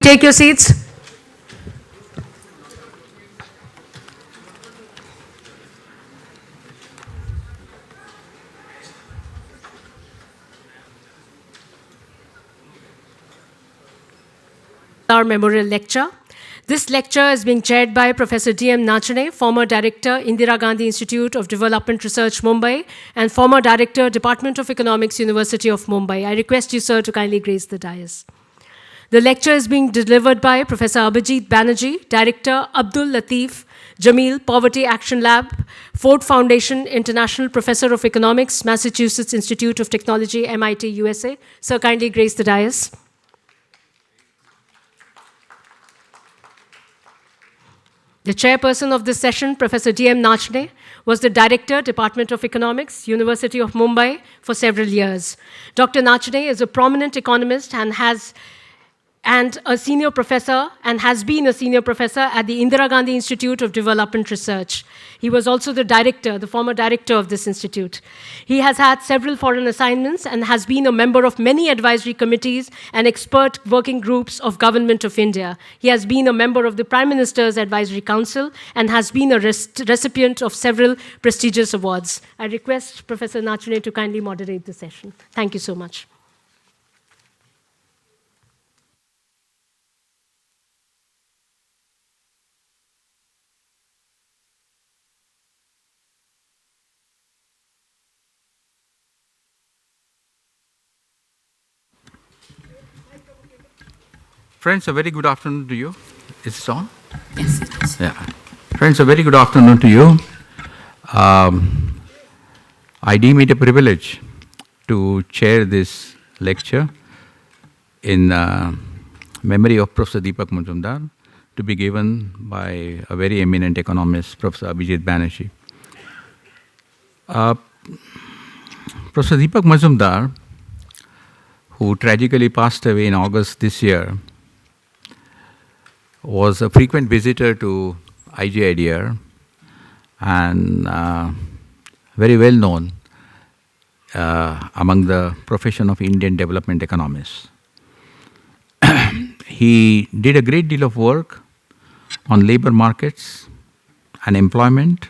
take your seats? Our memorial lecture. This lecture is being chaired by Professor D.M. Nachane, former Director, Indira Gandhi Institute of Development Research, Mumbai, and former Director, Department of Economics, University of Mumbai. I request you, sir, to kindly grace the dais. The lecture is being delivered by Professor Abhijit Banerjee, Director, Abdul Latif Jameel, Poverty Action Lab, Ford Foundation, International Professor of Economics, Massachusetts Institute of Technology, MIT, USA. Sir, kindly grace the dais. The chairperson of this session, Professor D.M. Nachane, was the Director, Department of Economics, University of Mumbai, for several years. Dr. Nachane is a prominent economist and has been a senior professor at the Indira Gandhi Institute of Development Research. He was also the former director of this institute. He has had several foreign assignments and has been a member of many advisory committees and expert working groups of Government of India. He has been a member of the Prime Minister's Advisory Council and has been a recipient of several prestigious awards. I request Professor Nachane to kindly moderate the session. Thank you so much. Friends, a very good afternoon to you. Is it on? Yes, it is. Yeah. Friends, a very good afternoon to you. I deem it a privilege to chair this lecture in memory of Professor Deepak Majumdar, to be given by a very eminent economist, Professor Abhijit Banerjee. Professor Deepak Majumdar, who tragically passed away in August this year, was a frequent visitor to IGIDR and very well known among the profession of Indian development economists. He did a great deal of work on labor markets and employment,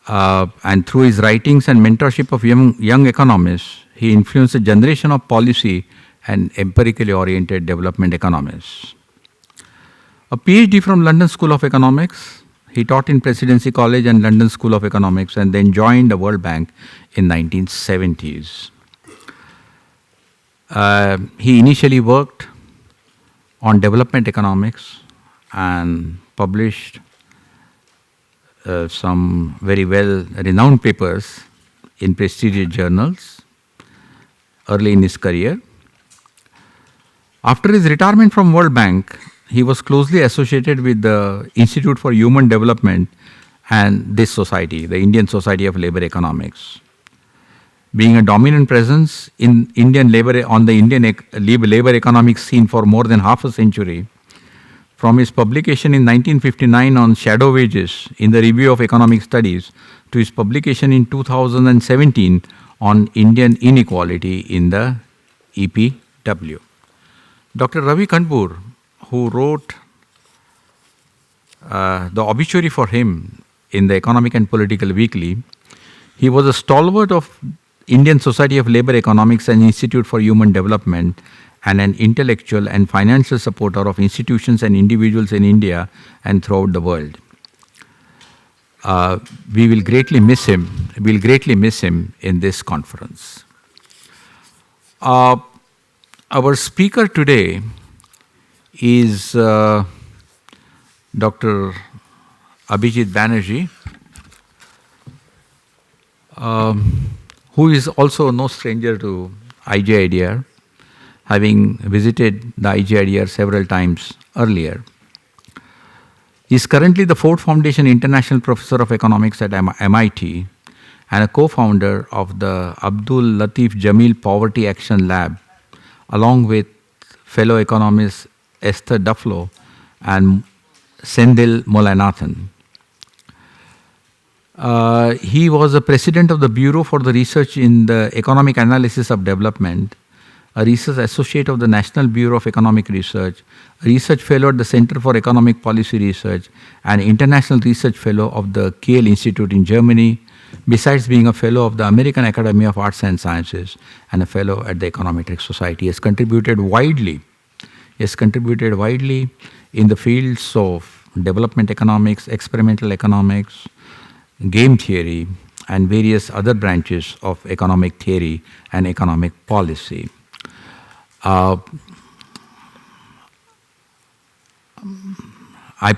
and through his writings and mentorship of young economists, he influenced a generation of policy and empirically oriented development economists. A PhD from London School of Economics, he taught in Presidency College and London School of Economics, and then joined the World Bank in 1970s. He initially worked on development economics and published some very well-renowned papers in prestigious journals early in his career. After his retirement from World Bank, he was closely associated with the Institute for Human Development and this society, the Indian Society of Labour Economics. Being a dominant presence in Indian labor economic scene for more than half a century, from his publication in 1959 on shadow wages in the Review of Economic Studies to his publication in 2017 on Indian inequality in the EPW. Dr. Ravi Kanpur, who wrote the obituary for him in the Economic and Political Weekly, he was a stalwart of Indian Society of Labour Economics and Institute for Human Development, and an intellectual and financial supporter of institutions and individuals in India and throughout the world. We will greatly miss him. We'll greatly miss him in this conference. Our speaker today is Dr. Abhijit Banerjee, who is also no stranger to IGIDR, having visited the IGIDR several times earlier. He is currently the Ford Foundation International Professor of Economics at MIT and a co-founder of the Abdul Latif Jameel Poverty Action Lab, along with fellow economists Esther Duflo and Sendil Molanathan. He was a president of the Bureau for the Research in the Economic Analysis of Development, a research associate of the National Bureau of Economic Research, a research fellow at the Center for Economic Policy Research, and international research fellow of the Kiel Institute in Germany, besides being a fellow of the American Academy of Arts and Sciences and a fellow at the Econometric Society. He has contributed widely. In the fields of development economics, experimental economics, game theory, and various other branches of economic theory and economic policy. I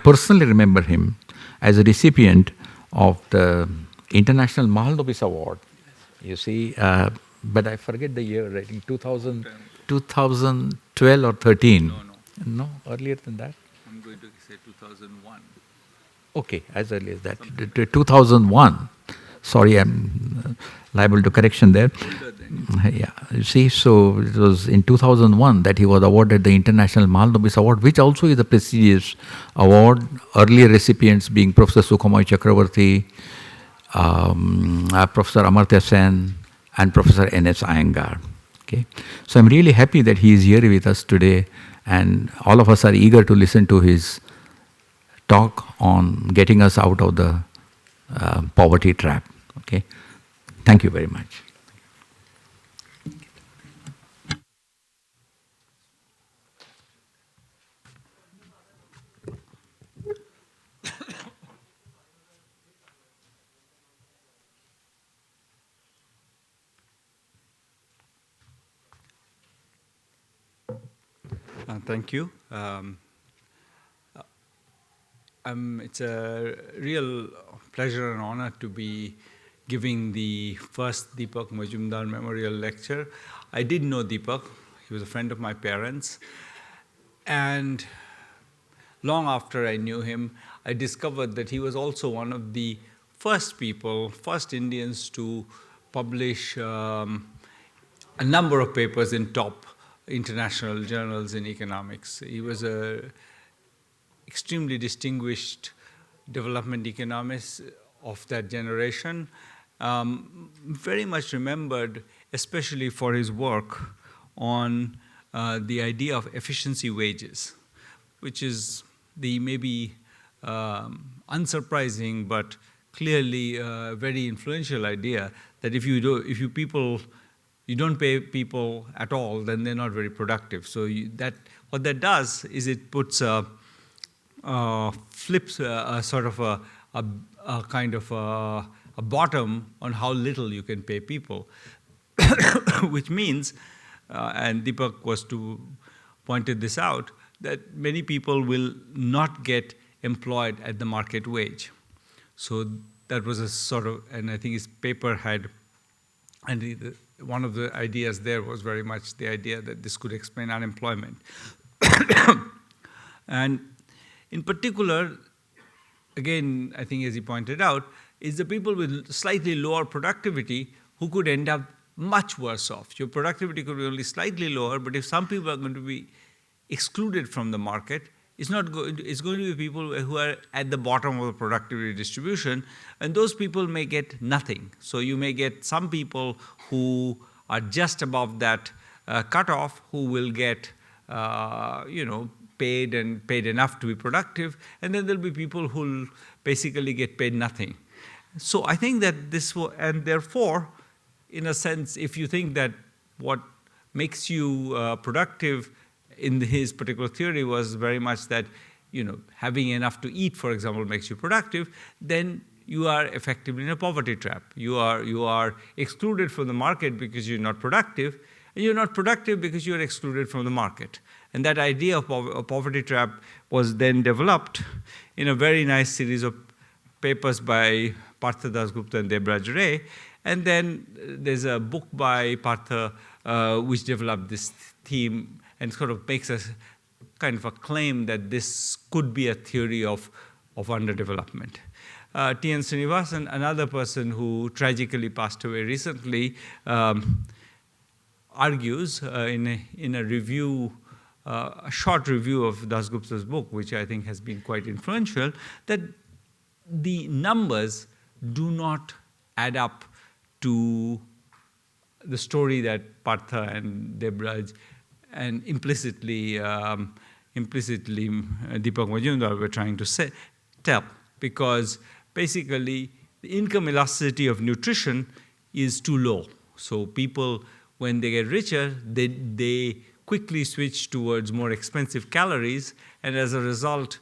personally remember him as a recipient of the International Mahalanobis Award. You see, but I forget the year, right? In 2012 or 13? No, earlier than that? I'm going to say 2001. Okay, as early as that. 2001. Sorry, I'm liable to correction there. Yeah, you see, so it was in 2001 that he was awarded the International Mahalanobis Award, which also is a prestigious award. Earlier recipients being Professor Sukhomoy Chakravarti, Professor Amartya Sen, and Professor N.S. Iyengar. Okay, so I'm really happy that he is here with us today, and all of us are eager to listen to his talk on getting us out of the poverty trap. Okay, thank you very much. Thank you. It's a real pleasure and honor to be giving the first Deepak Majumdar Memorial Lecture. I did know Deepak. He was a friend of my parents. And long after I knew him, I discovered that he was also one of the first Indians to publish a number of papers in top international journals in economics. He was a extremely distinguished development economist of that generation, very much remembered, especially for his work on the idea of efficiency wages, which is the maybe unsurprising but clearly very influential idea that if you don't pay people at all, then they're not very productive. So what that does is it puts flips a sort of a kind of a bottom on how little you can pay people, which means, and Deepak was to pointed this out, that many people will not get employed at the market wage. So that was a sort of, and I think his paper had, and one of the ideas there was very much the idea that this could explain unemployment. And in particular, again, I think as he pointed out, is the people with slightly lower productivity who could end up much worse off. Your productivity could be only slightly lower, but if some people are going to be excluded from the market, it's going to be people who are at the bottom of the productivity distribution, and those people may get nothing. So you may get some people who are just above that cutoff who will get, paid enough to be productive, and then there'll be people who'll basically get paid nothing. So I think that and therefore, in a sense, if you think that what makes you productive in his particular theory was very much that, having enough to eat, for example, makes you productive, then you are effectively in a poverty trap. You are excluded from the market because you're not productive, and you're not productive because you're excluded from the market. And that idea of a poverty trap was then developed in a very nice series of papers by Partha Dasgupta and Debraj Ray. And then there's a book by Partha which developed this theme and sort of makes a kind of a claim that this could be a theory of underdevelopment. T.N. Srinivasan, another person who tragically passed away recently, argues in a review, a short review of Dasgupta's book, which I think has been quite influential, that the numbers do not add up to the story that Partha and Debraj and implicitly Deepak Majumdar were trying to tell, because basically the income elasticity of nutrition is too low. So people, when they get richer, they quickly switch towards more expensive calories, and as a result,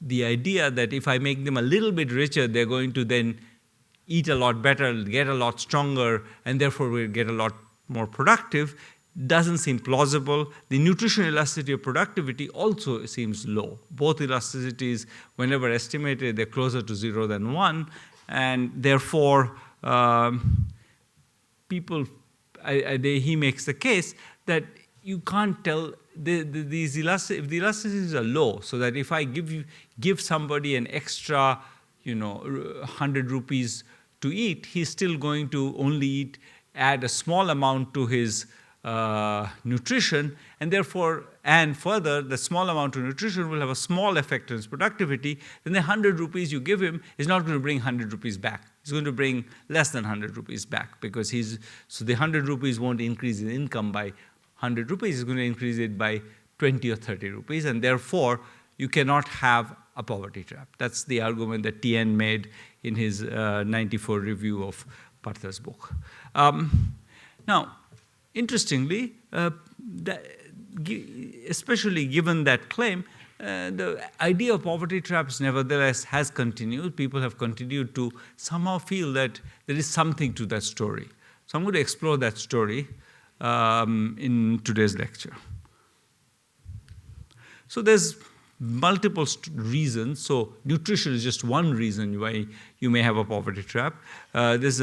the idea that if I make them a little bit richer, they're going to then eat a lot better, get a lot stronger, and therefore will get a lot more productive, doesn't seem plausible. The nutrition elasticity of productivity also seems low. Both elasticities, whenever estimated, they're closer to 0 than 1, and therefore he makes the case that you can't tell if the elasticities are low, so that if I give somebody an extra 100 rupees to eat, he's still going to only add a small amount to his nutrition, and therefore, and further, the small amount of nutrition will have a small effect on his productivity. Then the 100 rupees you give him is not going to bring 100 rupees back. It's going to bring less than 100 rupees back, because so the 100 rupees won't increase his income by 100 rupees, it's going to increase it by 20 or 30 rupees, and therefore you cannot have a poverty trap. That's the argument that TN made in his 94 review of Partha's book. Now, interestingly, especially given that claim, the idea of poverty traps nevertheless has continued. People have continued to somehow feel that there is something to that story. So I'm going to explore that story in today's lecture. So there's multiple reasons. So nutrition is just one reason why you may have a poverty trap. There's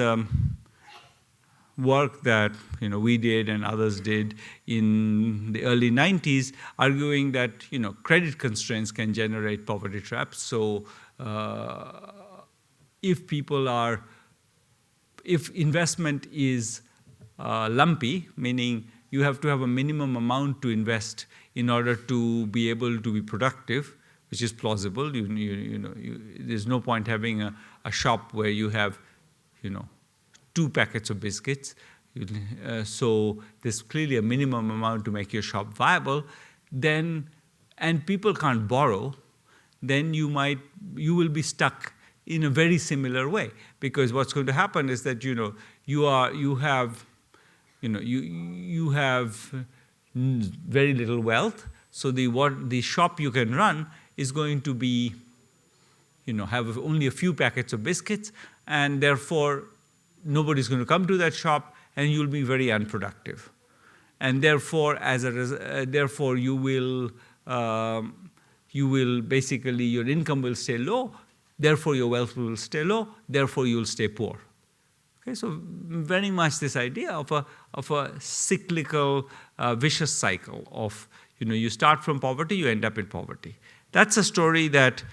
work that we did and others did in the early 90s, arguing that credit constraints can generate poverty traps. So if investment is lumpy, meaning you have to have a minimum amount to invest in order to be able to be productive, which is plausible. There's no point having a shop where you have 2 packets of biscuits. So there's clearly a minimum amount to make your shop viable. Then, and people can't borrow, then you will be stuck in a very similar way, because what's going to happen is that you have very little wealth. So the shop you can run is going to be have only a few packets of biscuits, and therefore nobody's going to come to that shop, and you'll be very unproductive. And therefore, you will basically, your income will stay low, therefore your wealth will stay low, therefore you'll stay poor. Okay, so very much this idea of a cyclical, vicious cycle of you start from poverty, you end up in poverty. That's a story that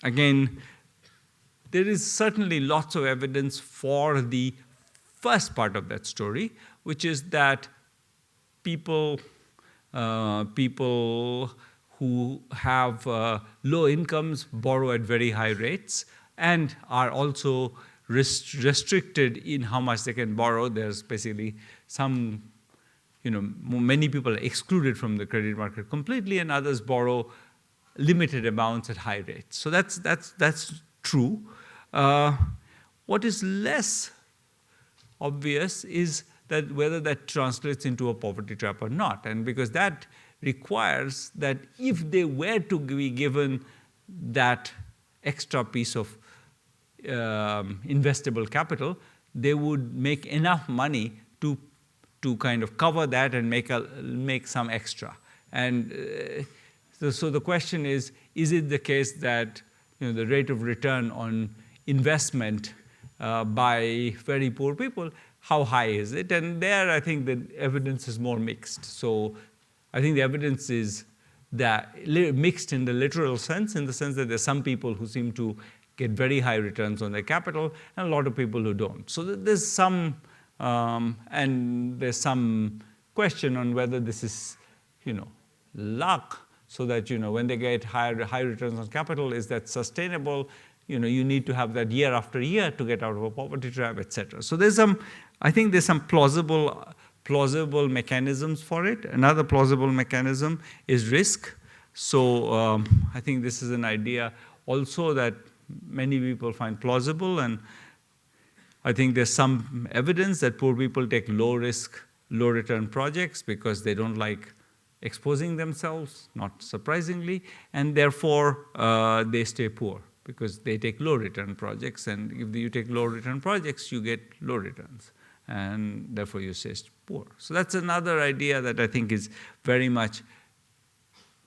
again, there is certainly lots of evidence for the first part of that story, which is that people who have low incomes borrow at very high rates and are also restricted in how much they can borrow. There's basically many people are excluded from the credit market completely, and others borrow limited amounts at high rates. So that's true. What is less obvious is that whether that translates into a poverty trap or not, and because that requires that if they were to be given that extra piece of investable capital, they would make enough money to kind of cover that and make some extra. And so the question is it the case that the rate of return on investment by very poor people, how high is it? And there I think the evidence is more mixed. So I think the evidence is that mixed in the literal sense, in the sense that there's some people who seem to get very high returns on their capital and a lot of people who don't. So there's some question on whether this is luck, so that when they get high returns on capital, is that sustainable? you need to have that year after year to get out of a poverty trap, etc. So I think there's some plausible mechanisms for it. Another plausible mechanism is risk. So I think this is an idea also that many people find plausible, and I think there's some evidence that poor people take low risk, low return projects because they don't like exposing themselves, not surprisingly, and therefore they stay poor because they take low return projects, and if you take low return projects, you get low returns, and therefore you stay poor. So that's another idea that I think is very much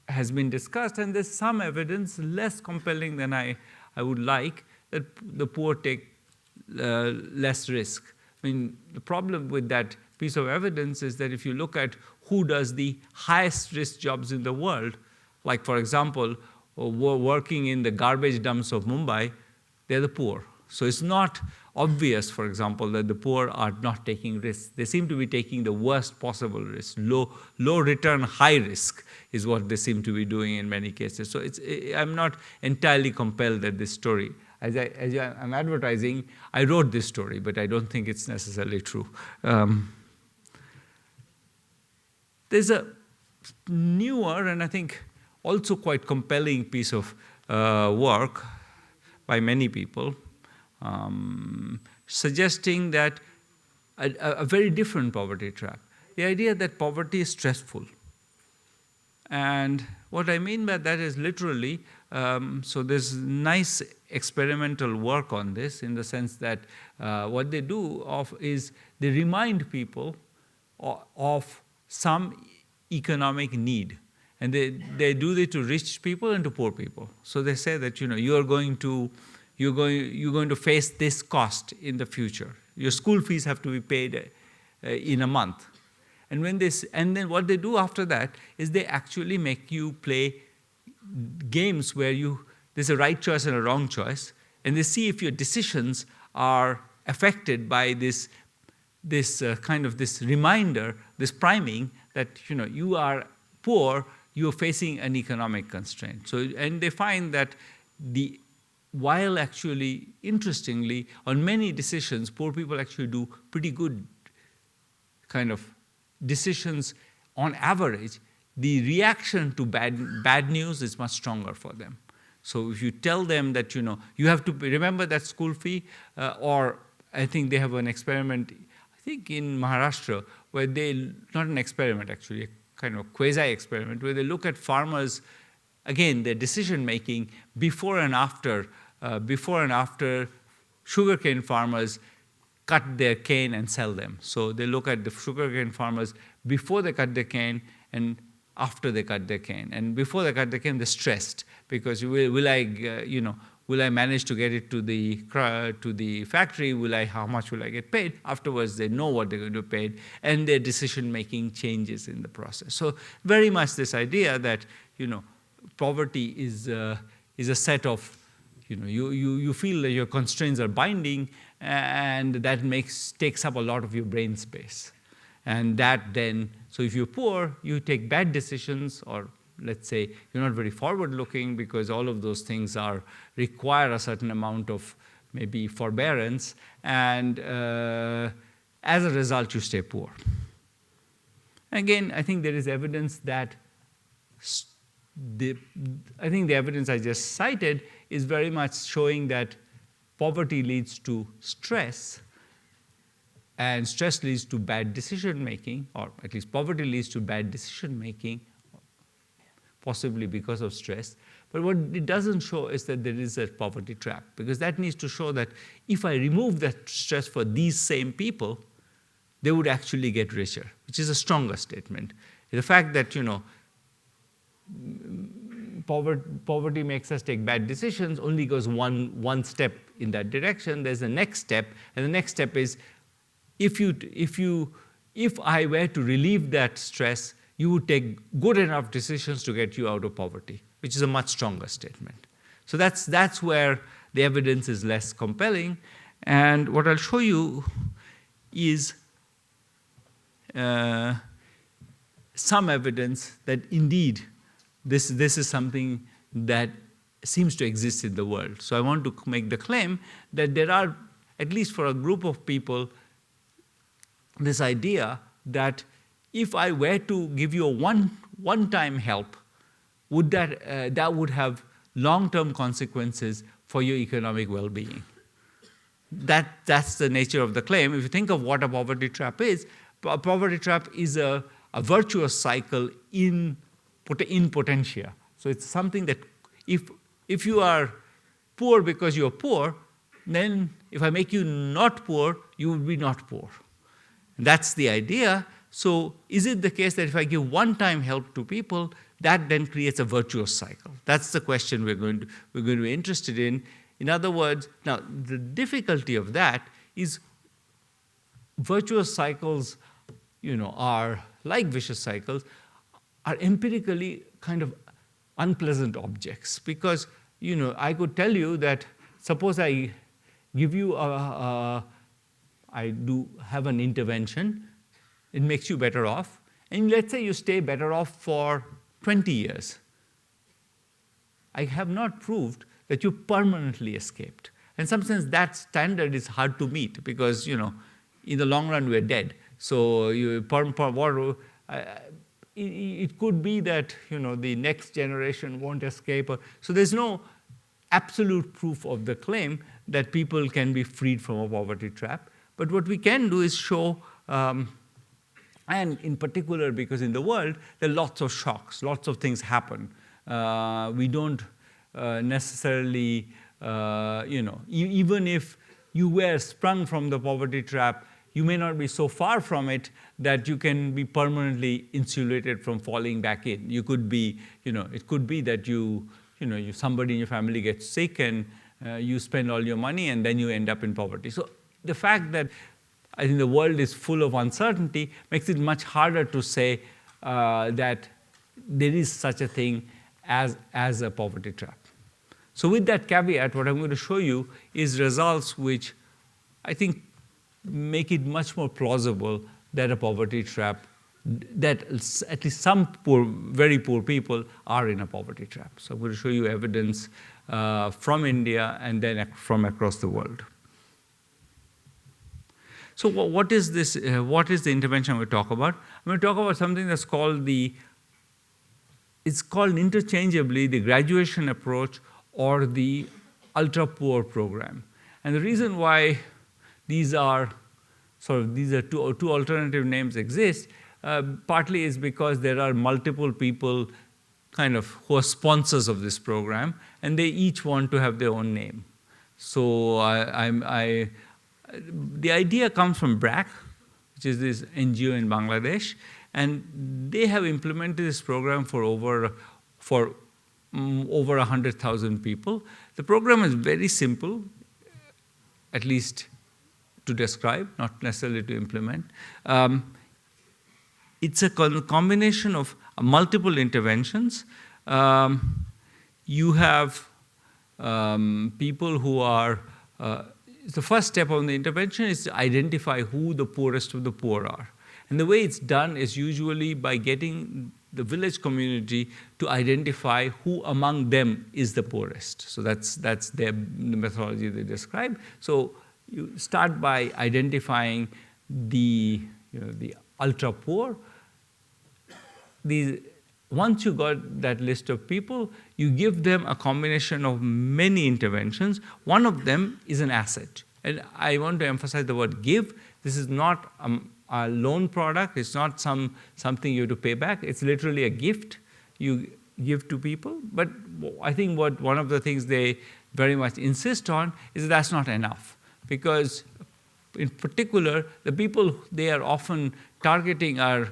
has been discussed, and there's some evidence, less compelling than I would like, that the poor take less risk. I mean, the problem with that piece of evidence is that if you look at who does the highest risk jobs in the world, like for example, working in the garbage dumps of Mumbai, they're the poor. So it's not obvious, for example, that the poor are not taking risks. They seem to be taking the worst possible risk. Low return, high risk is what they seem to be doing in many cases. So I'm not entirely compelled that this story, as I'm advertising, I wrote this story, but I don't think it's necessarily true. There's a newer and I think also quite compelling piece of work by many people, suggesting that a very different poverty trap. The idea that poverty is stressful. And what I mean by that is literally, so there's nice experimental work on this in the sense that what they do is they remind people of some economic need. And they do it to rich people and to poor people. So they say that you're going to face this cost in the future. Your school fees have to be paid in a month. And then what they do after that is they actually make you play games where there's a right choice and a wrong choice, and they see if your decisions are affected by this reminder, this priming that you are poor, you're facing an economic constraint. So, and they find that while actually, interestingly, on many decisions, poor people actually do pretty good kind of decisions on average, the reaction to bad news is much stronger for them. So if you tell them that, you have to remember that school fee, or I think they have an experiment, I think in Maharashtra, where not an experiment actually, a kind of quasi-experiment, where they look at farmers, again, their decision-making before and after sugarcane farmers cut their cane and sell them. So they look at the sugarcane farmers before they cut their cane and after they cut their cane. And before they cut their cane, they're stressed because will I manage to get it to the factory? How much will I get paid? Afterwards, they know what they're going to be paid, and their decision-making changes in the process. So very much this idea that, poverty is a set of, you feel that your constraints are binding, and that takes up a lot of your brain space. And that then, so if you're poor, you take bad decisions, or let's say you're not very forward-looking because all of those things require a certain amount of maybe forbearance, and as a result, you stay poor. Again, I think there is evidence that the evidence I just cited is very much showing that poverty leads to stress, and stress leads to bad decision-making, or at least poverty leads to bad decision-making, possibly because of stress. But what it doesn't show is that there is a poverty trap, because that needs to show that if I remove that stress for these same people, they would actually get richer, which is a stronger statement. The fact that, poverty makes us take bad decisions only goes one step in that direction. There's a next step, and the next step is if I were to relieve that stress, you would take good enough decisions to get you out of poverty, which is a much stronger statement. So that's where the evidence is less compelling. And what I'll show you is some evidence that indeed this is something that seems to exist in the world. So I want to make the claim that there are, at least for a group of people, this idea that if I were to give you a one-time help, would that would have long-term consequences for your economic well-being. That's the nature of the claim. If you think of what a poverty trap is, a poverty trap is a virtuous cycle in potentia. So it's something that if you are poor because you're poor, then if I make you not poor, you will be not poor. And that's the idea. So is it the case that if I give one-time help to people, that then creates a virtuous cycle? That's the question we're going to be interested in. In other words, now the difficulty of that is virtuous cycles, are like vicious cycles, are empirically kind of unpleasant objects, because I could tell you that suppose I give you I do have an intervention, it makes you better off, and let's say you stay better off for 20 years. I have not proved that you permanently escaped. In some sense, that standard is hard to meet because, in the long run, we're dead. So it could be that, the next generation won't escape. So there's no absolute proof of the claim that people can be freed from a poverty trap. But what we can do is show, and in particular because in the world, there are lots of shocks, lots of things happen. We don't necessarily, even if you were sprung from the poverty trap, you may not be so far from it that you can be permanently insulated from falling back in. You could be, it could be that somebody in your family gets sick and you spend all your money and then you end up in poverty. So the fact that I think the world is full of uncertainty makes it much harder to say that there is such a thing as a poverty trap. So with that caveat, what I'm going to show you is results which I think make it much more plausible that a poverty trap, that at least some poor, very poor people are in a poverty trap. So I'm going to show you evidence from India and then from across the world. So what is this? What is the intervention I'm going to talk about? I'm going to talk about something that's called it's called interchangeably the graduation approach or the ultra-poor program. And the reason why these are two alternative names exist, partly is because there are multiple people kind of who are sponsors of this program, and they each want to have their own name. So the idea comes from BRAC, which is this NGO in Bangladesh, and they have implemented this program for over 100,000 people. The program is very simple, at least to describe, not necessarily to implement. It's a combination of multiple interventions. You have people who are, the first step of the intervention is to identify who the poorest of the poor are. And the way it's done is usually by getting the village community to identify who among them is the poorest. So that's the methodology they describe. So you start by identifying the ultra poor. Once you got that list of people, you give them a combination of many interventions. One of them is an asset. And I want to emphasize the word give. This is not a loan product. It's not something you have to pay back. It's literally a gift you give to people. But I think one of the things they very much insist on is that's not enough. Because in particular, the people they are often targeting are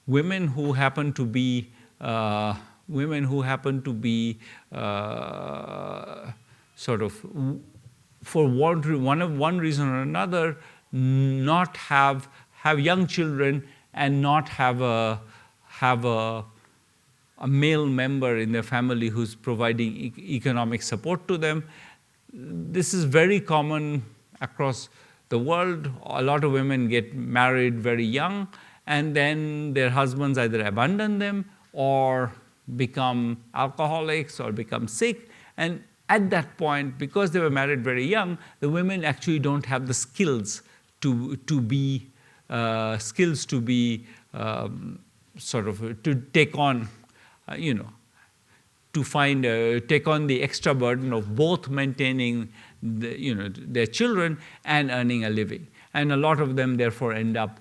women who happen to be sort of, for one reason or another, not have young children and not have a male member in their family who's providing economic support to them. This is very common across the world. A lot of women get married very young, and then their husbands either abandon them or become alcoholics or become sick, And at that point, because they were married very young, the women actually don't have the skills to take on, take on the extra burden of both maintaining their children and earning a living. And a lot of them therefore end up,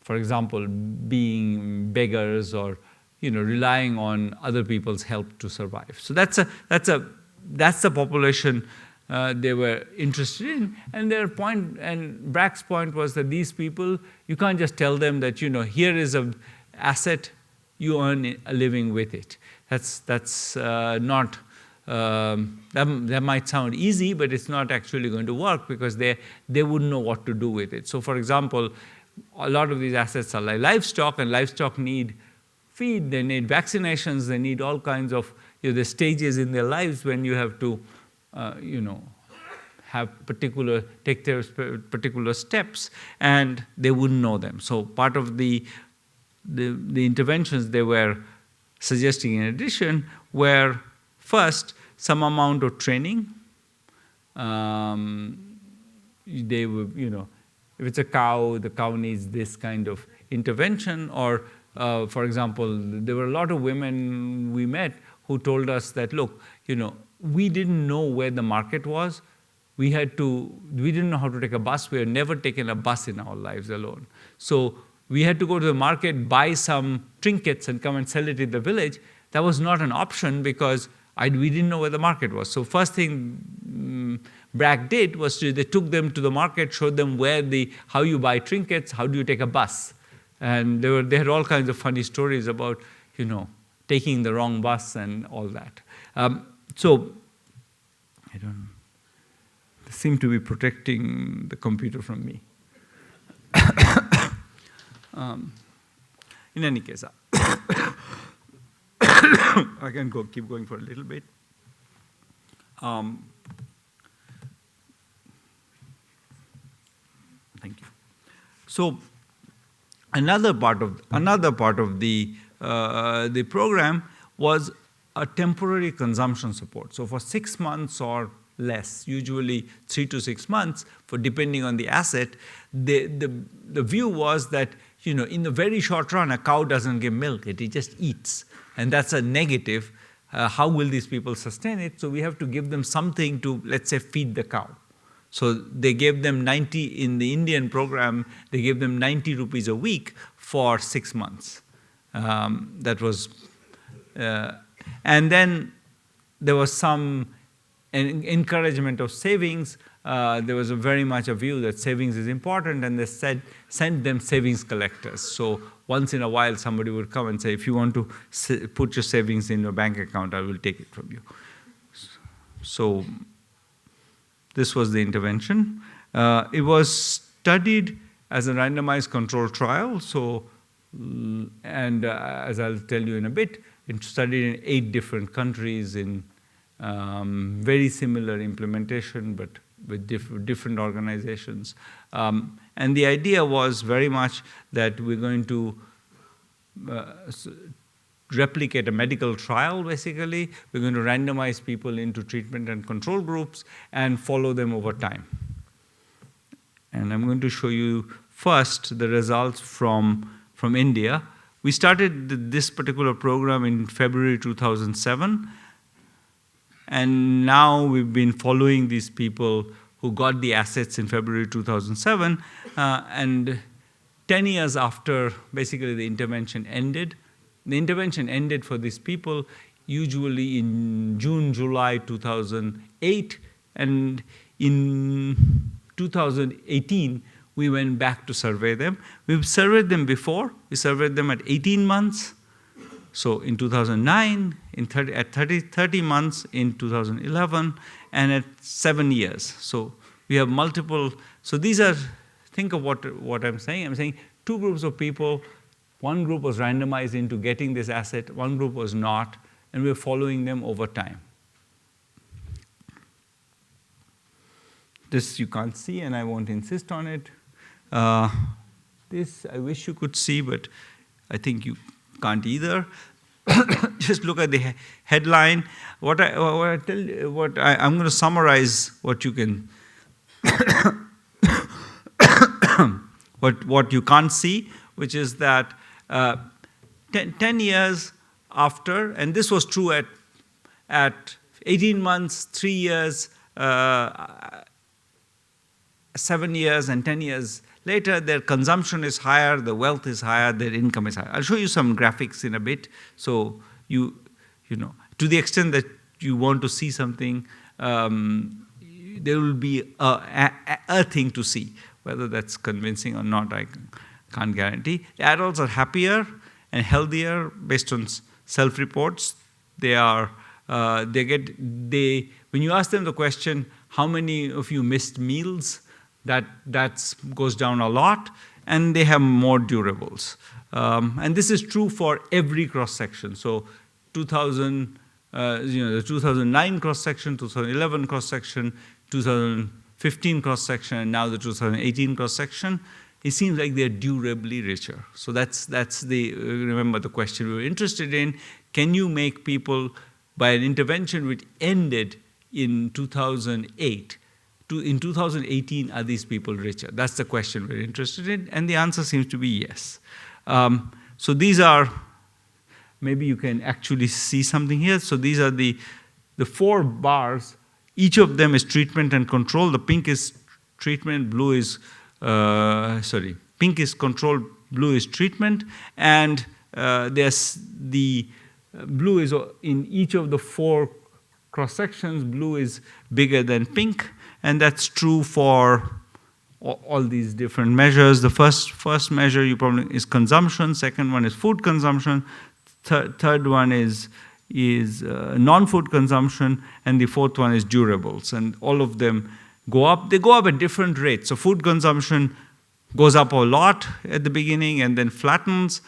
for example, being beggars or relying on other people's help to survive. So that's the population they were interested in. And their point, and Brack's point, was that these people, you can't just tell them that here is an asset, you earn a living with it. That's not. That might sound easy, but it's not actually going to work, because they wouldn't know what to do with it. So, for example, a lot of these assets are like livestock, and livestock need feed, they need vaccinations, they need all kinds of the stages in their lives when you have to take their particular steps, and they wouldn't know them. So part of the interventions they were suggesting in addition were, first, some amount of training. They would, if it's a cow, the cow needs this kind of intervention. Or, for example, there were a lot of women we met who told us that, look, we didn't know where the market was. We didn't know how to take a bus. We had never taken a bus in our lives alone. So we had to go to the market, buy some trinkets, and come and sell it in the village. That was not an option, because we didn't know where the market was. So first thing Brack did was they took them to the market, showed them how you buy trinkets, how do you take a bus. And they had all kinds of funny stories about, taking the wrong bus and all that. So I don't know. They seem to be protecting the computer from me. In any case, I can keep going for a little bit. Thank you. So another part of the program was a temporary consumption support. So for 6 months or less, usually 3 to 6 months, depending on the asset, the view was that in the very short run, a cow doesn't give milk; it just eats, and that's a negative. How will these people sustain it? So we have to give them something to, let's say, feed the cow. So they gave them 90 in the Indian program. They gave them 90 rupees a week for 6 months. That was, and then there was some encouragement of savings. There was very much a view that savings is important, and they send them savings collectors. So once in a while, somebody would come and say, if you want to put your savings in your bank account, I will take it from you. So this was the intervention. It was studied as a randomized controlled trial. So, as I'll tell you in a bit, it studied in 8 different countries in very similar implementation, but with different organizations. And the idea was very much that we're going to replicate a medical trial, basically. We're going to randomize people into treatment and control groups and follow them over time. And I'm going to show you first the results from India. We started this particular program in February 2007. And now we've been following these people who got the assets in February 2007. And 10 years after, basically, the intervention ended. The intervention ended for these people usually in June, July 2008. And in 2018, we went back to survey them. We've surveyed them before. We surveyed them at 18 months. So in 2009, at 30 months in 2011, and at 7 years. So we have multiple. So these are, think of what I'm saying. I'm saying 2 groups of people. One group was randomized into getting this asset. One group was not. And we're following them over time. This you can't see, and I won't insist on it. This I wish you could see, but I think you can't either. just look at the headline. I'm going to summarize what you can, what you can't see, which is that 10 years after, and this was true at 18 months, 3 years, 7 years, and 10 years later, their consumption is higher, the wealth is higher, their income is higher. I'll show you some graphics in a bit, so you know, to the extent that you want to see something, there will be a thing to see. Whether that's convincing or not, I can't guarantee. The adults are happier and healthier based on self-reports. When you ask them the question, how many of you missed meals, that goes down a lot, and they have more durables. And this is true for every cross-section. So the 2009 cross-section, 2011 cross-section, 2015 cross-section, and now the 2018 cross-section, it seems like they're durably richer. So that's remember the question we were interested in. Can you make people, by an intervention which ended in 2008, in 2018, are these people richer? That's the question we're interested in, and the answer seems to be yes. So these are, maybe you can actually see something here. So these are the 4 bars. Each of them is treatment and control. The pink is treatment, blue is, pink is control, blue is treatment, and there's the blue is in each of the 4 cross-sections, blue is bigger than pink. And that's true for all these different measures. The first measure is consumption. Second one is food consumption. Third one is non-food consumption, and the fourth one is durables. And all of them go up. They go up at different rates. So food consumption goes up a lot at the beginning and then flattens,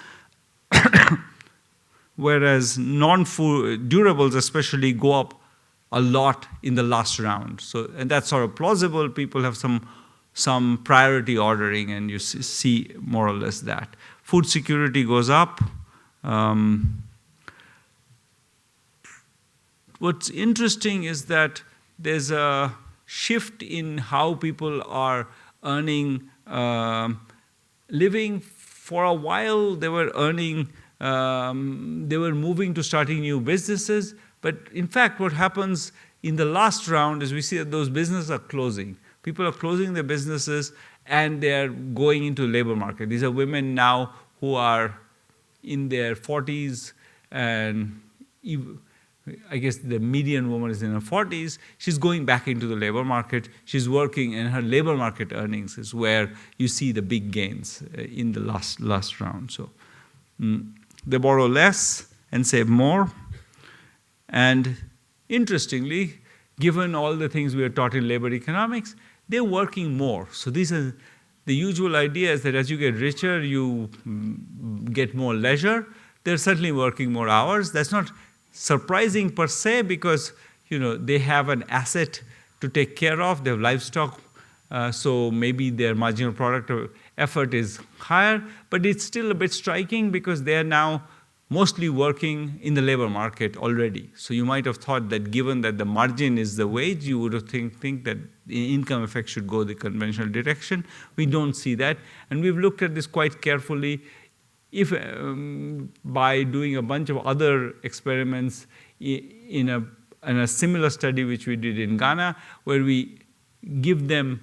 whereas non-food durables especially go up a lot in the last round. So, and that's sort of plausible. People have some priority ordering, and you see more or less that. Food security goes up. What's interesting is that there's a shift in how people are earning, living. For a while, they were earning, they were moving to starting new businesses. But in fact, what happens in the last round is we see that those businesses are closing. People are closing their businesses, and they're going into the labor market. These are women now who are in their 40s, and I guess the median woman is in her 40s. She's going back into the labor market. She's working, and her labor market earnings is where you see the big gains in the last round. So they borrow less and save more. And interestingly, given all the things we are taught in labor economics, they're working more. So these are the usual idea is that as you get richer, you get more leisure. They're certainly working more hours. That's not surprising per se, because they have an asset to take care of. They have livestock, so maybe their marginal product effort is higher. But it's still a bit striking because they are now mostly working in the labor market already. So you might have thought that given that the margin is the wage, you would have think that the income effect should go the conventional direction. We don't see that. And we've looked at this quite carefully. If by doing a bunch of other experiments in a similar study which we did in Ghana, where we give them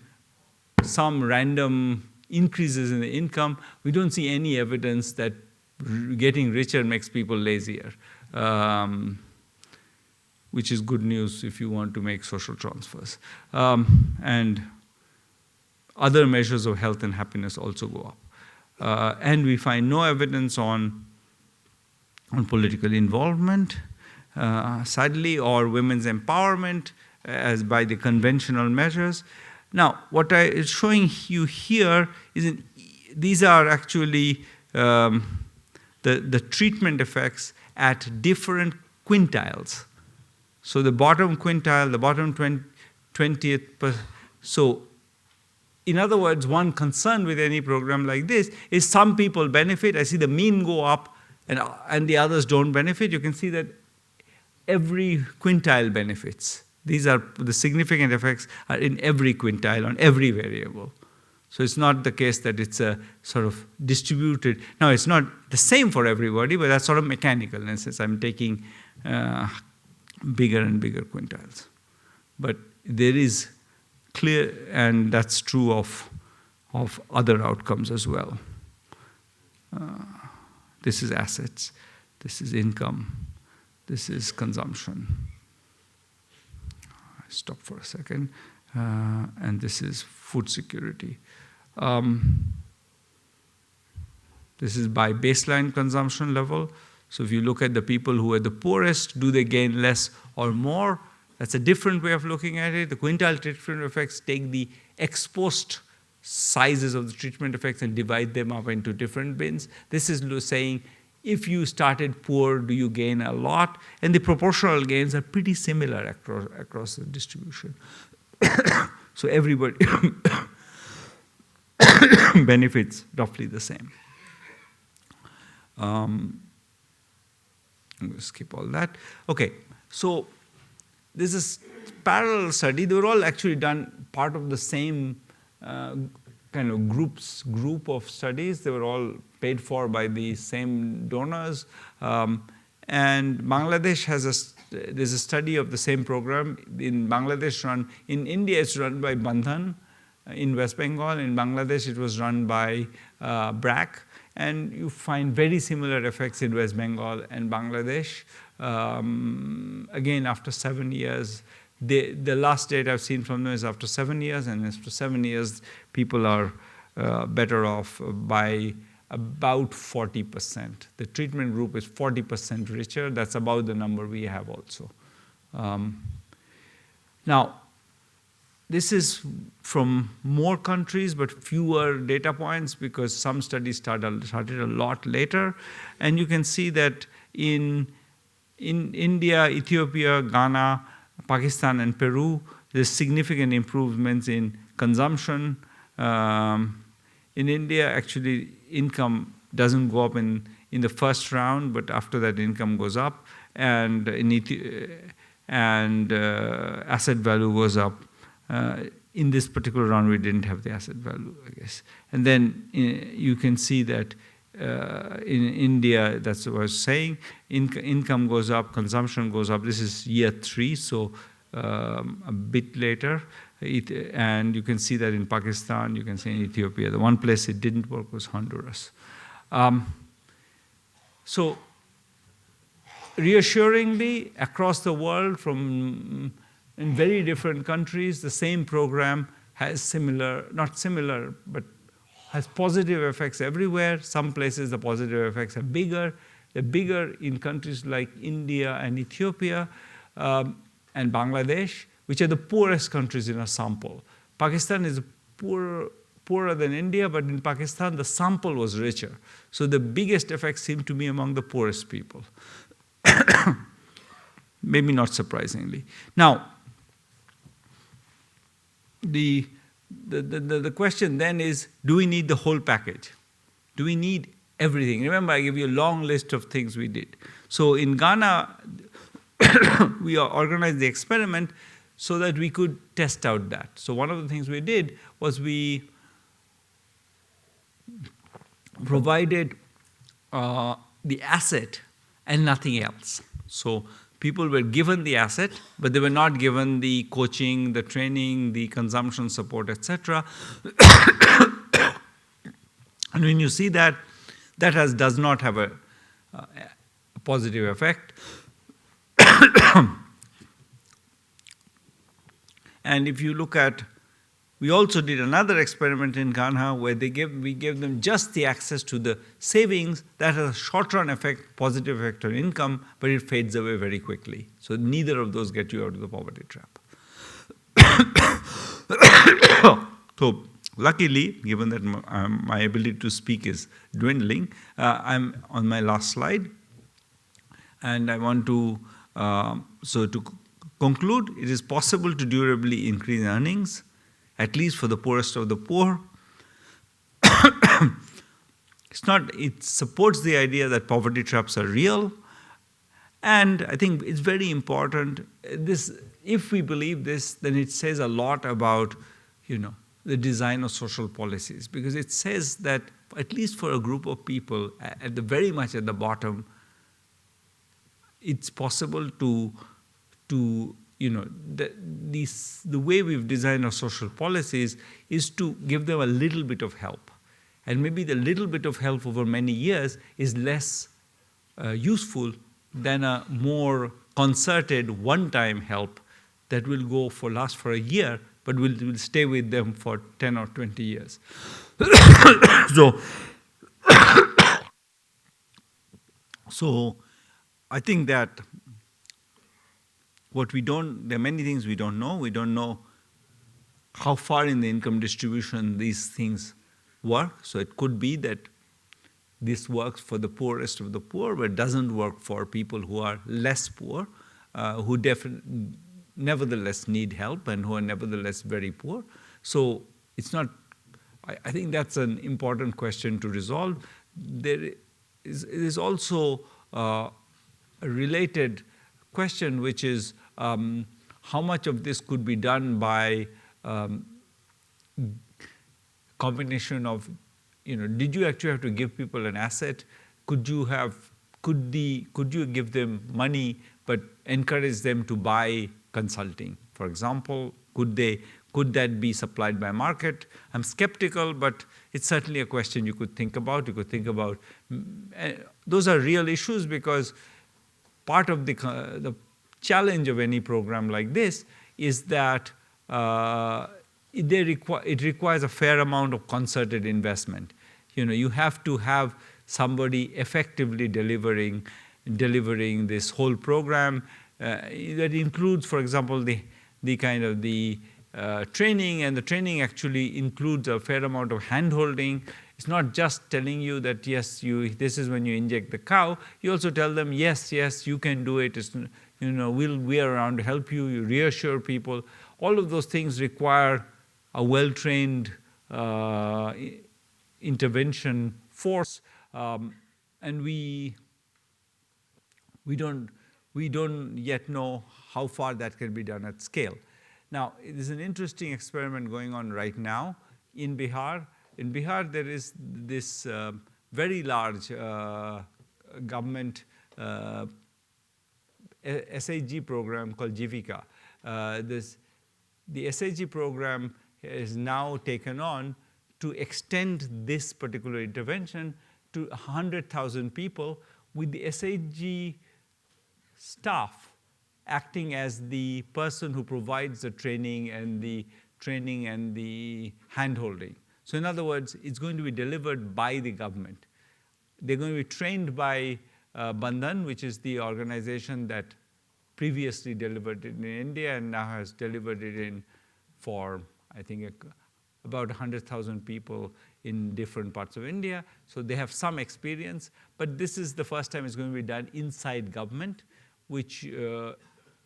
some random increases in the income, we don't see any evidence that getting richer makes people lazier, which is good news if you want to make social transfers. And other measures of health and happiness also go up. And we find no evidence on political involvement, sadly, or women's empowerment as by the conventional measures. Now, what I is showing you here is these are actually the treatment effects at different quintiles. So the bottom quintile, the bottom 20th. So in other words, one concern with any program like this is some people benefit. I see the mean go up, and the others don't benefit, you can see that every quintile benefits. These are the significant effects are in every quintile on every variable. So it's not the case that it's a sort of distributed. Now, it's not the same for everybody, but that's sort of mechanical in a sense. I'm taking bigger and bigger quintiles. But there is clear, and that's true of other outcomes as well. This is assets, this is income, this is consumption. Stop for a second. And this is food security. This is by baseline consumption level. So if you look at the people who are the poorest, do they gain less or more? That's a different way of looking at it. The quintile treatment effects take the ex post sizes of the treatment effects and divide them up into different bins. This is saying, if you started poor, do you gain a lot? And the proportional gains are pretty similar across the distribution. So everybody benefits roughly the same. I'm going to skip all that. Okay, so this is parallel study. They were all actually done part of the same kind of group of studies. They were all paid for by the same donors. And Bangladesh there's a study of the same program. In Bangladesh in India it's run by Bandhan in West Bengal. In Bangladesh it was run by BRAC. And you find very similar effects in West Bengal and Bangladesh. Again, after 7 years, the last data I've seen from them is after 7 years, and after 7 years, people are better off by about 40%. The treatment group is 40% richer. That's about the number we have also. Now, this is from more countries, but fewer data points because some studies started a lot later. And you can see that in India, Ethiopia, Ghana, Pakistan, and Peru, there's significant improvements in consumption. In India, actually, income doesn't go up in the first round, but after that, income goes up, and asset value goes up. In this particular round, we didn't have the asset value, I guess. And then you can see that in India, that's what I was saying, income goes up, consumption goes up. This is year 3, so a bit later. And you can see that in Pakistan, you can see in Ethiopia. The one place it didn't work was Honduras. So reassuringly, across the world, in very different countries, the same program has not similar, but has positive effects everywhere. Some places the positive effects are bigger. They're bigger in countries like India and Ethiopia and Bangladesh, which are the poorest countries in a sample. Pakistan is poorer than India, but in Pakistan the sample was richer. So the biggest effects seem to be among the poorest people. Maybe not surprisingly. Now, the question then is, do we need the whole package? Do we need everything? Remember, I gave you a long list of things we did. So in Ghana, we organized the experiment so that we could test out that. So one of the things we did was we provided the asset and nothing else. So people were given the asset, but they were not given the coaching, the training, the consumption support, etc. And when you see that, does not have a positive effect. And if you look at, we also did another experiment in Ghana where we gave them just the access to the savings. That has a short-run effect, positive effect on income, but it fades away very quickly. So neither of those get you out of the poverty trap. So luckily, given that my ability to speak is dwindling, I'm on my last slide. And I want to, so to conclude, it is possible to durably increase earnings, at least for the poorest of the poor. it supports the idea that poverty traps are real. And I think it's very important. If we believe this, then it says a lot about, the design of social policies, because it says that at least for a group of people, very much at the bottom, it's possible to the way we've designed our social policies is to give them a little bit of help, and maybe the little bit of help over many years is less useful than a more concerted one-time help that will last for a year, but will stay with them for 10 or 20 years. So I think that there are many things we don't know. We don't know how far in the income distribution these things work. So it could be that this works for the poorest of the poor, but doesn't work for people who are less poor, who nevertheless need help and who are nevertheless very poor. So it's not, I think that's an important question to resolve. There is also a related question, which is how much of this could be done by combination of, did you actually have to give people an asset? Could you give them money but encourage them to buy consulting, for example? Could that be supplied by market? I'm skeptical, but it's certainly a question you could think about. Those are real issues, because part of the challenge of any program like this is that it requires a fair amount of concerted investment. You have to have somebody effectively delivering this whole program that includes, for example, the kind of the training, and the training actually includes a fair amount of hand-holding. It's not just telling you that, yes, this is when you inject the cow. You also tell them, yes, you can do it. We are around to help you. You reassure people. All of those things require a well-trained intervention force, and we don't yet know how far that can be done at scale. Now, there's an interesting experiment going on right now in Bihar. In Bihar, there is this very large government SHG program called Jivika. The SHG program is now taken on to extend this particular intervention to 100,000 people, with the SHG staff acting as the person who provides the training and the hand-holding. So in other words, it's going to be delivered by the government. They're going to be trained by Bandhan, which is the organization that previously delivered it in India and now has delivered it for, I think, about 100,000 people in different parts of India. So they have some experience, but this is the first time it's going to be done inside government, which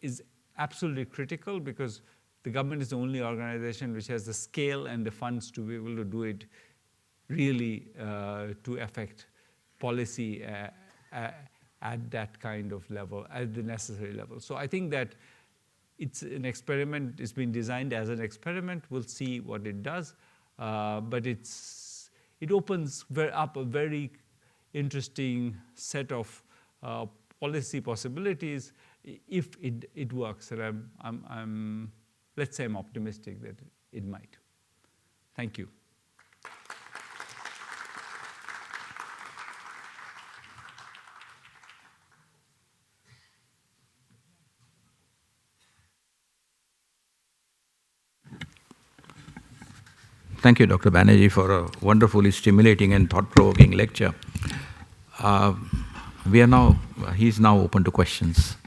is absolutely critical, because the government is the only organization which has the scale and the funds to be able to do it really to affect policy at that kind of level, at the necessary level. So I think that it's an experiment. It's been designed as an experiment. We'll see what it does, but it opens up a very interesting set of policy possibilities if it works. And I'm let's say I'm optimistic that it might. Thank you. Thank you, Dr. Banerjee, for a wonderfully stimulating and thought-provoking lecture. He's now open to questions.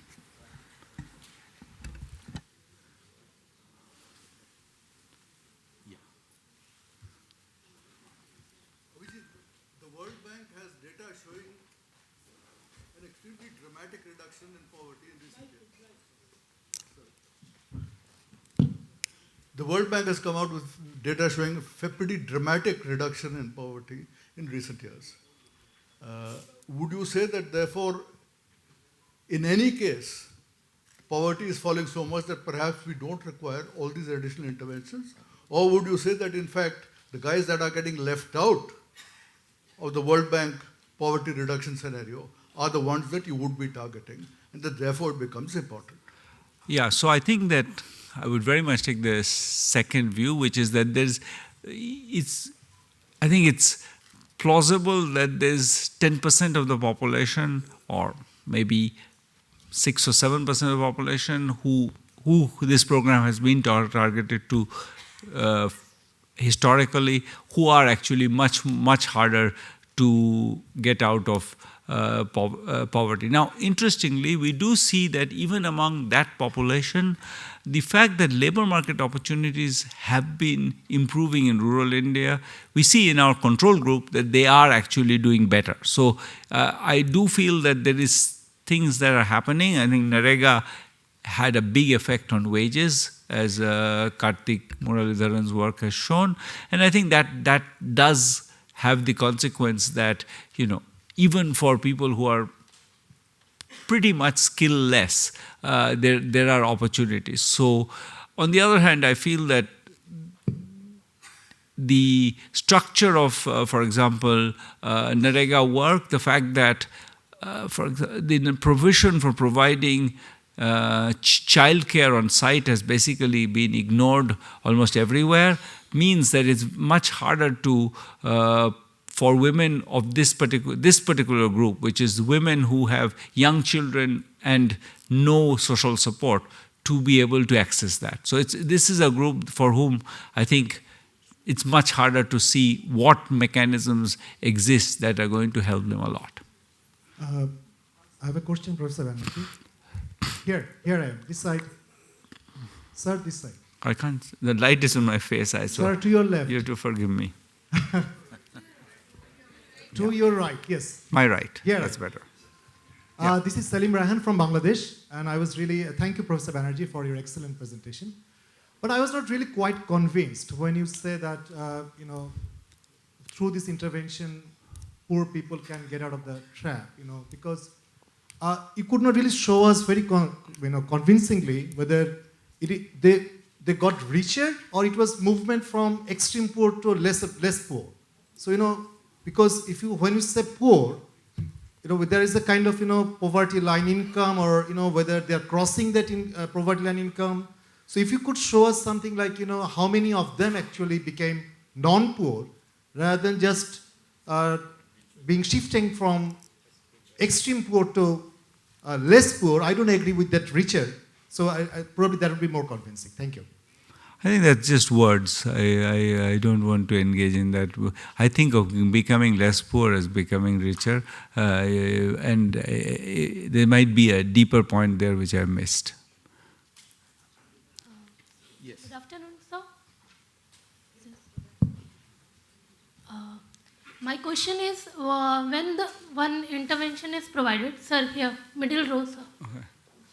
Abhijit, the World Bank has data showing an extremely dramatic reduction in poverty in recent years. The World Bank has come out with data showing a pretty dramatic reduction in poverty in recent years. Would you say that therefore, in any case, poverty is falling so much that perhaps we don't require all these additional interventions? Or would you say that in fact, the guys that are getting left out of the World Bank poverty reduction scenario are the ones that you would be targeting, and that therefore it becomes important? Yeah, so I think that I would very much take the second view, which is that I think it's plausible that there's 10% of the population, or maybe 6 or 7% of the population who this program has been targeted to historically, who are actually much harder to get out of poverty. Now, interestingly, we do see that even among that population, the fact that labor market opportunities have been improving in rural India, we see in our control group that they are actually doing better. So I do feel that there is things that are happening. I think Narega had a big effect on wages, as Karthik Muralidharan's work has shown. And I think that does have the consequence that, even for people who are pretty much skill-less, there are opportunities. So, on the other hand, I feel that the structure of, for example, Narega work, the fact that, for example, the provision for providing childcare on site has basically been ignored almost everywhere, means that it's much harder to for women of this particular group, which is women who have young children and no social support, to be able to access that. So this is a group for whom I think it's much harder to see what mechanisms exist that are going to help them a lot. I have a question, Professor Banerjee. Here I am, this side. Sir, this side. I can't, the light is on my face, Sir, to your left. You have to forgive me. To your right, yes. My right, Here. That's better. This is Salim Rahan from Bangladesh, and I was really, thank you, Professor Banerjee, for your excellent presentation. But I was not really quite convinced when you say that, through this intervention, poor people can get out of the trap, because you could not really show us very convincingly whether they got richer or it was movement from extreme poor to less poor. So, because when you say poor, there is a kind of, poverty line income, or, whether they are crossing that poverty line income. So if you could show us something like, how many of them actually became non-poor, rather than just shifting from extreme poor to less poor. I don't agree with that richer. So probably that would be more convincing. Thank you. I think that's just words. I don't want to engage in that. I think of becoming less poor as becoming richer, and there might be a deeper point there which I missed. Yes. Good afternoon, sir. My question is, when the one intervention is provided, sir, here, middle row, sir. Okay.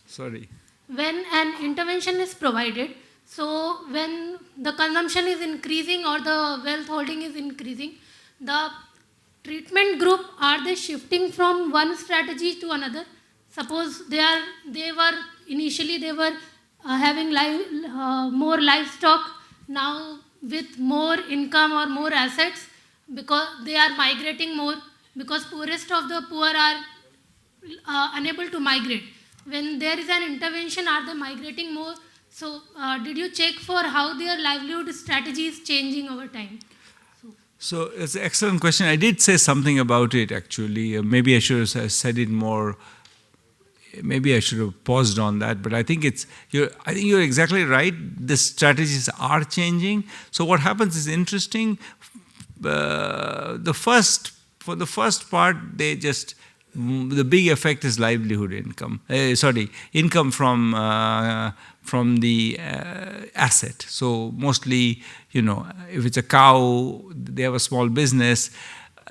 Sorry. When an intervention is provided, so when the consumption is increasing or the wealth holding is increasing, the treatment group, are they shifting from one strategy to another? Suppose they were initially having more livestock, now with more income or more assets, because they are migrating more, because poorest of the poor are unable to migrate. When there is an intervention, are they migrating more? So did you check for how their livelihood strategy is changing over time? So it's an excellent question. I did say something about it, actually. Maybe I should have said it more. Maybe I should have paused on that. But I think you're exactly right. The strategies are changing. So what happens is interesting. For the first part, the big effect is livelihood income. Income from the asset. So mostly, if it's a cow, they have a small business.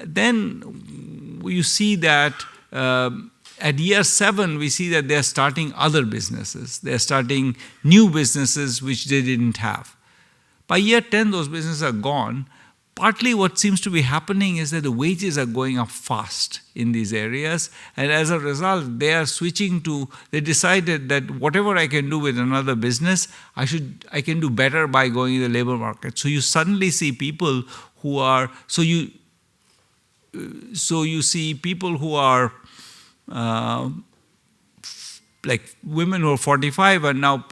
Then you see that at year 7, we see that they're starting other businesses. They're starting new businesses which they didn't have. By year 10, those businesses are gone, partly what seems to be happening is that the wages are going up fast in these areas, and as a result, they are switching to, they decided that whatever I can do with another business, I can do better by going in the labor market. So you suddenly see people who are, so you see people who are like women who are 45 and now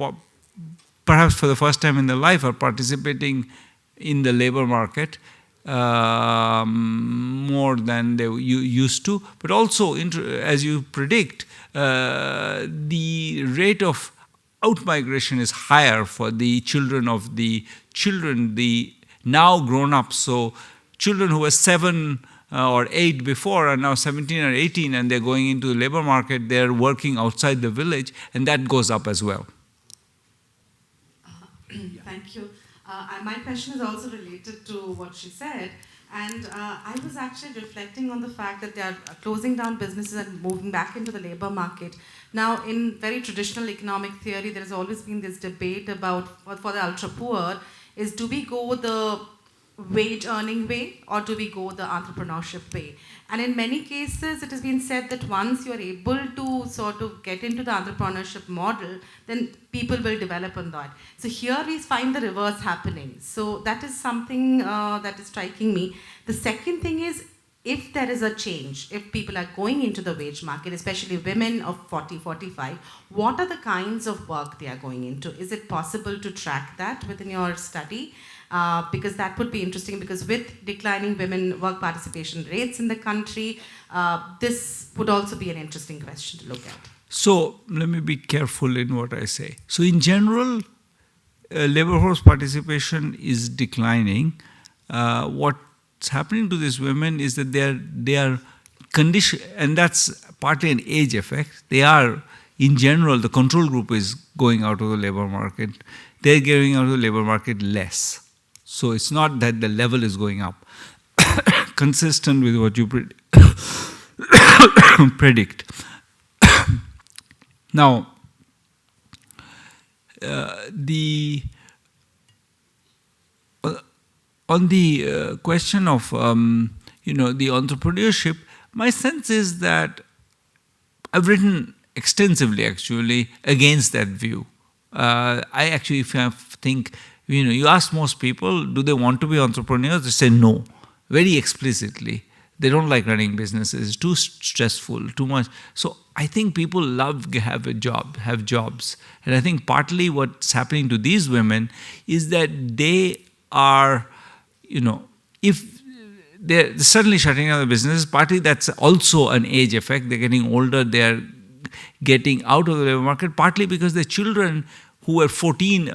perhaps for the first time in their life are participating in the labor market more than they used to. But also, as you predict, the rate of out-migration is higher for the children, the now grown-ups. So children who were 7 or 8 before are now 17 or 18 and they're going into the labor market, they're working outside the village, and that goes up as well. Thank you. My question is also related to what she said, and I was actually reflecting on the fact that they are closing down businesses and moving back into the labor market. Now, in very traditional economic theory, there has always been this debate about, for the ultra poor, is do we go the wage earning way or do we go the entrepreneurship way? And in many cases, it has been said that once you're able to sort of get into the entrepreneurship model, then people will develop on that. So here we find the reverse happening. So that is something that is striking me. The second thing is, if there is a change, if people are going into the wage market, especially women of 40, 45, what are the kinds of work they are going into? Is it possible to track that within your study? Because that would be interesting, because with declining women work participation rates in the country, this would also be an interesting question to look at. So let me be careful in what I say. So in general, labor force participation is declining. What's happening to these women is that they are conditioned, and that's partly an age effect. They are, in general, the control group is going out of the labor market. They're going out of the labor market less. So it's not that the level is going up, consistent with what you predict. Now, on the question of the entrepreneurship, my sense is that I've written extensively actually against that view. I actually think, you ask most people, do they want to be entrepreneurs? They say no, very explicitly. They don't like running businesses. It's too stressful, too much. So I think people love have jobs. And I think partly what's happening to these women is that they are, if they're suddenly shutting down the business, partly that's also an age effect. They're getting older, they're getting out of the labor market, partly because their children who were 14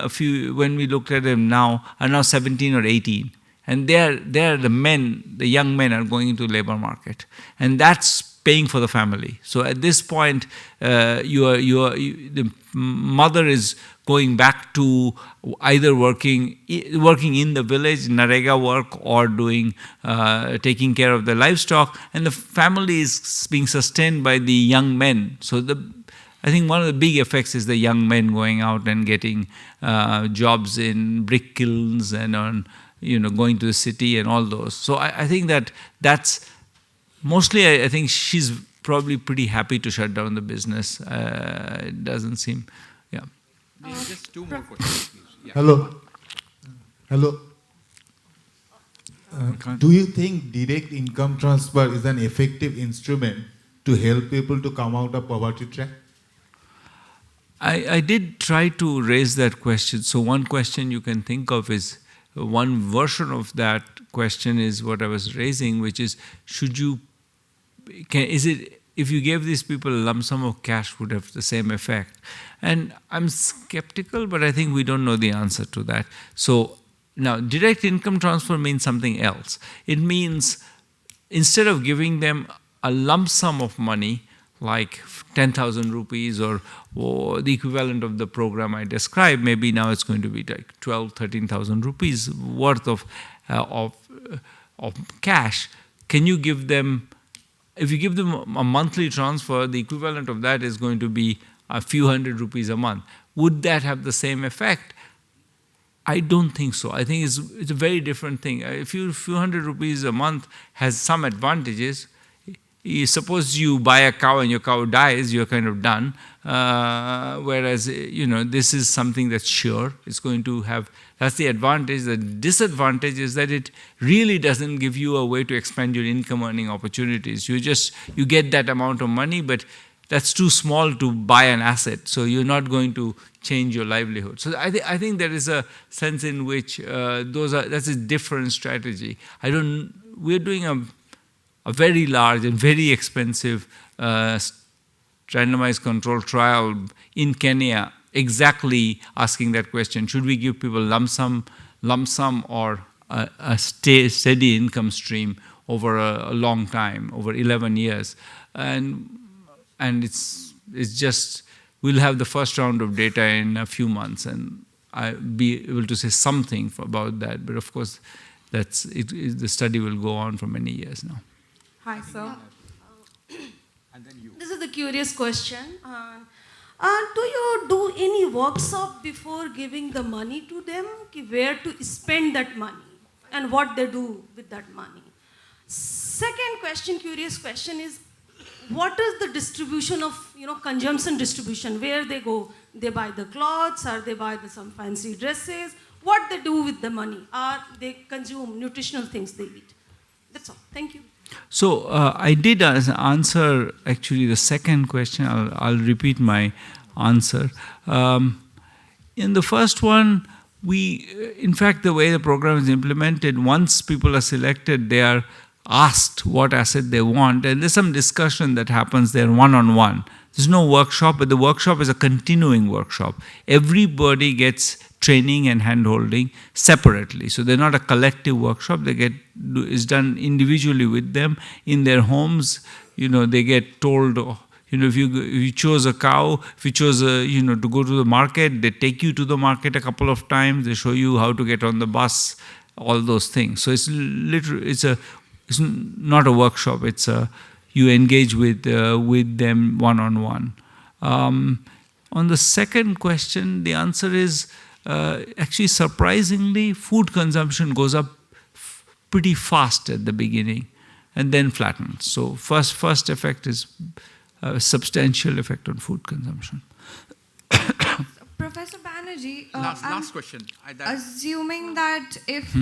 when we looked at them now are now 17 or 18. And they're the young men are going into the labor market. And that's paying for the family. So at this point, the mother is going back to either working in the village, Narega work, or taking care of the livestock, and the family is being sustained by the young men. So I think one of the big effects is the young men going out and getting jobs in brick kilns and on going to the city and all those. So I think that's mostly, I think she's probably pretty happy to shut down the business. It doesn't seem, yeah. Just 2 more questions, please. Yeah. Hello. Do you think direct income transfer is an effective instrument to help people to come out of poverty trap? I did try to raise that question. So one question you can think of is, one version of that question is what I was raising, which is, if you gave these people a lump sum of cash, would have the same effect? And I'm skeptical, but I think we don't know the answer to that. So now, direct income transfer means something else. It means instead of giving them a lump sum of money, like 10,000 rupees or the equivalent of the program I described, maybe now it's going to be like 13,000 rupees worth of cash. Can you give them, if you give them a monthly transfer, the equivalent of that is going to be a few hundred rupees a month. Would that have the same effect? I don't think so. I think it's a very different thing. A few hundred rupees a month has some advantages. Suppose you buy a cow and your cow dies, you're kind of done. Whereas, this is something that's sure. It's going to have, that's the advantage. The disadvantage is that it really doesn't give you a way to expand your income earning opportunities. You get that amount of money, but that's too small to buy an asset. So you're not going to change your livelihood. So I think there is a sense in which that's a different strategy. We're doing a very large and very expensive randomized control trial in Kenya, exactly asking that question: should we give people lump sum or a steady income stream over a long time, over 11 years? And it's just, we'll have the first round of data in a few months, and I'll be able to say something about that. But of course, the study will go on for many years now. Hi, sir. And then you. This is a curious question. Do you do any workshop before giving the money to them? Where to spend that money and what they do with that money? Second question, curious question is, what is the distribution of, consumption distribution? Where they go? They buy the clothes, or they buy some fancy dresses? What they do with the money? Or they consume nutritional things they eat? That's all. Thank you. So I did answer actually the second question. I'll repeat my answer. In the first one, in fact, the way the program is implemented, once people are selected, they are asked what asset they want, and there's some discussion that happens there one-on-one. There's no workshop, but the workshop is a continuing workshop. Everybody gets training and hand-holding separately. So they're not a collective workshop. It's done individually with them in their homes. They get told, if you chose a cow, if you chose to go to the market, they take you to the market a couple of times. They show you how to get on the bus, all those things. So it's literally, it's not a workshop. You engage with them one-on-one. On the second question, the answer is actually surprisingly, food consumption goes up pretty fast at the beginning and then flattens. So first effect is a substantial effect on food consumption. Professor Banerjee, Last question. Assuming that if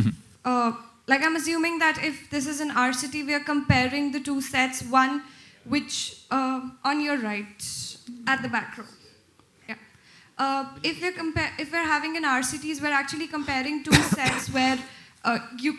I'm assuming that if this is an RCT, we are comparing the two sets, one which on your right at the back row. Yeah. If we're having an RCTs, we're actually comparing two sets where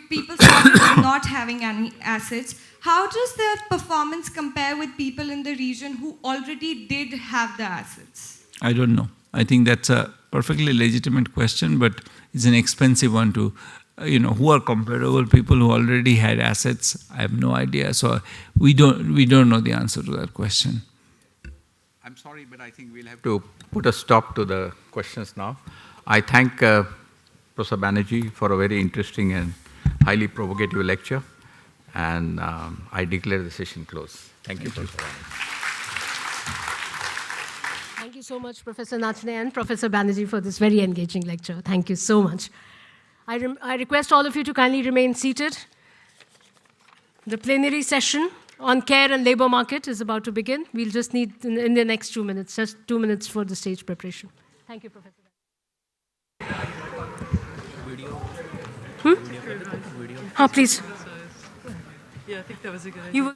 people started not having any assets. How does their performance compare with people in the region who already did have the assets? I don't know. I think that's a perfectly legitimate question, but it's an expensive one to. Who are comparable people who already had assets? I have no idea. So we don't know the answer to that question. I'm sorry, but I think we'll have to put a stop to the questions now. I thank Professor Banerjee for a very interesting and highly provocative lecture, and I declare the session closed. Thank you, Professor Banerjee. Thank you so much, Professor Nachane and Professor Banerjee, for this very engaging lecture. Thank you so much. I request all of you to kindly remain seated. The plenary session on care and labor market is about to begin. We'll just need, in the next 2 minutes, just 2 minutes for the stage preparation. Thank you, Professor. Video. Please. Yeah, I think that was a good idea. You will